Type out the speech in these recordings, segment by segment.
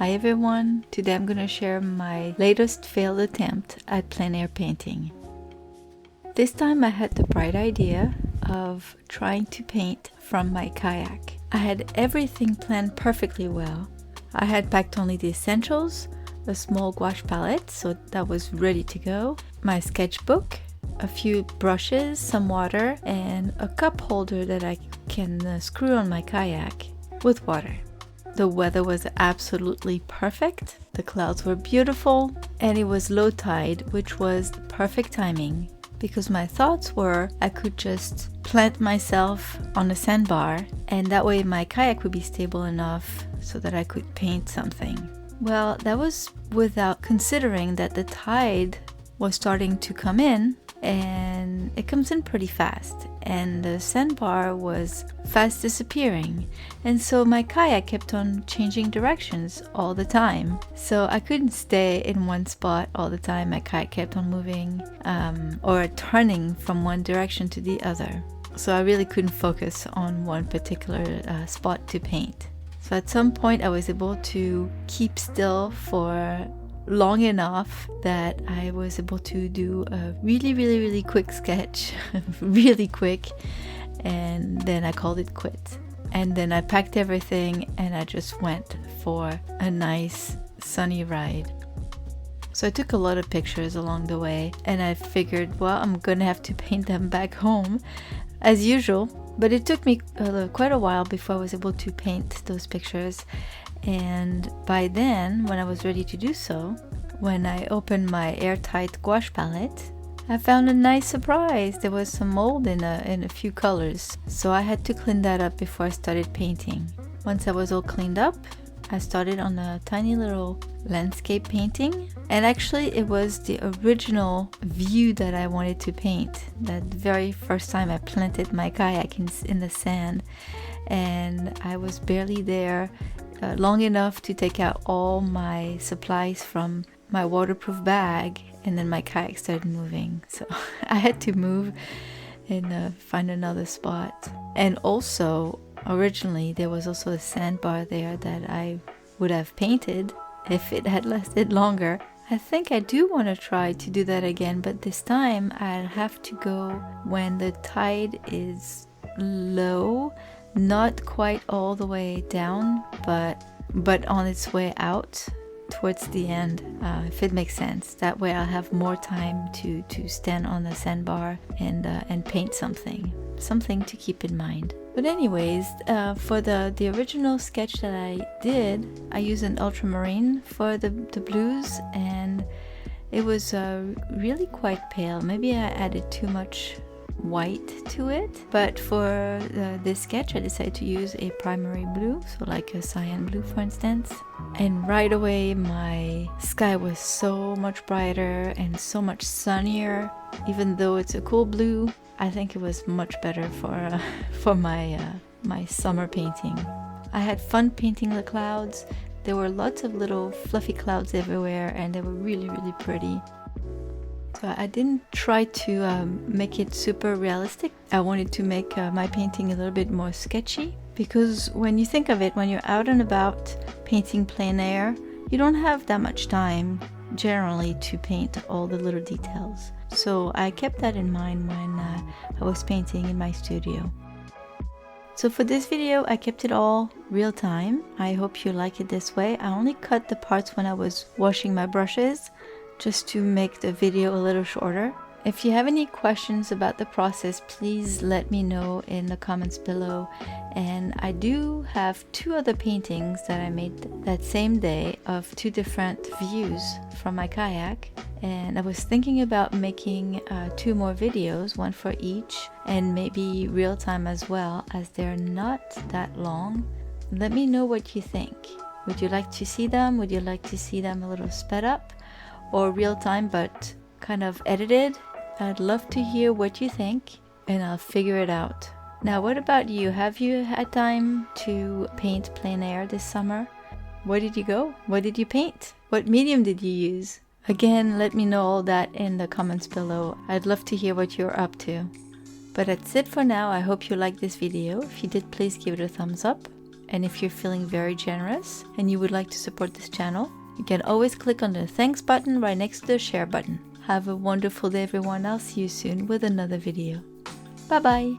Hi everyone, today I'm going to share my latest failed attempt at plein air painting. This time I had the bright idea of trying to paint from my kayak. I had everything planned perfectly well. I had packed only the essentials, a small gouache palette, so that was ready to go, my sketchbook, a few brushes, some water, and a cup holder that I can screw on my kayak with water. The weather was absolutely perfect, the clouds were beautiful, and it was low tide, which was the perfect timing because my thoughts were I could just plant myself on a sandbar and that way my kayak would be stable enough so that I could paint something. Well, that was without considering that the tide was starting to come in, and it comes in pretty fast, and the sandbar was fast disappearing, and so my kayak kept on changing directions all the time. So I couldn't stay in one spot all the time. My kayak kept on moving or turning from one direction to the other. So I really couldn't focus on one particular spot to paint. So at some point I was able to keep still for long enough that I was able to do a really quick sketch, really quick, and then I called it quits. And then I packed everything and I just went for a nice sunny ride. So I took a lot of pictures along the way and I figured, well, I'm gonna have to paint them back home as usual, but it took me quite a while before I was able to paint those pictures. And by then, when I was ready to do so, when I opened my airtight gouache palette, I found a nice surprise. There was some mold in a few colors, so I had to clean that up before I started painting. Once I was all cleaned up, I started on a tiny little landscape painting, and actually it was the original view that I wanted to paint. That very first time I planted my kayak in the sand, and I was barely there long enough to take out all my supplies from my waterproof bag, and then my kayak started moving, so I had to move and find another spot. And also originally there was also a sandbar there that I would have painted if it had lasted longer. I think I do want to try to do that again, but this time I'll have to go when the tide is low, not quite all the way down, but on its way out towards the end, if it makes sense. That way I'll have more time to stand on the sandbar and paint something to keep in mind. But anyways, for the original sketch that I did, I used an ultramarine for the blues, and it was really quite pale. Maybe I added too much white to it, but for this sketch I decided to use a primary blue, so like a cyan blue for instance. And right away my sky was so much brighter and so much sunnier. Even though it's a cool blue, I think it was much better for my summer painting. I had fun painting the clouds. There were lots of little fluffy clouds everywhere, and they were really pretty. So I didn't try to make it super realistic. I wanted to make my painting a little bit more sketchy, because when you think of it, when you're out and about painting plein air, you don't have that much time generally to paint all the little details. So I kept that in mind when I was painting in my studio. So for this video I kept it all real time. I hope you like it this way. I only cut the parts when I was washing my brushes, just to make the video a little shorter. If you have any questions about the process, please let me know in the comments below. And I do have 2 other paintings that I made that same day of 2 different views from my kayak. And I was thinking about making 2 more videos, one for each, and maybe real time as well, as they're not that long. Let me know what you think. Would you like to see them? Would you like to see them a little sped up, or real time but kind of edited? I'd love to hear what you think, and I'll figure it out. Now, what about you? Have you had time to paint plein air this summer? Where did you go? What did you paint? What medium did you use? Again, let me know all that in the comments below. I'd love to hear what you're up to. But that's it for now. I hope you liked this video. If you did, please give it a thumbs up. And if you're feeling very generous and you would like to support this channel, you can always click on the thanks button right next to the share button. Have a wonderful day, everyone. I'll see you soon with another video. Bye bye.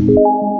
you.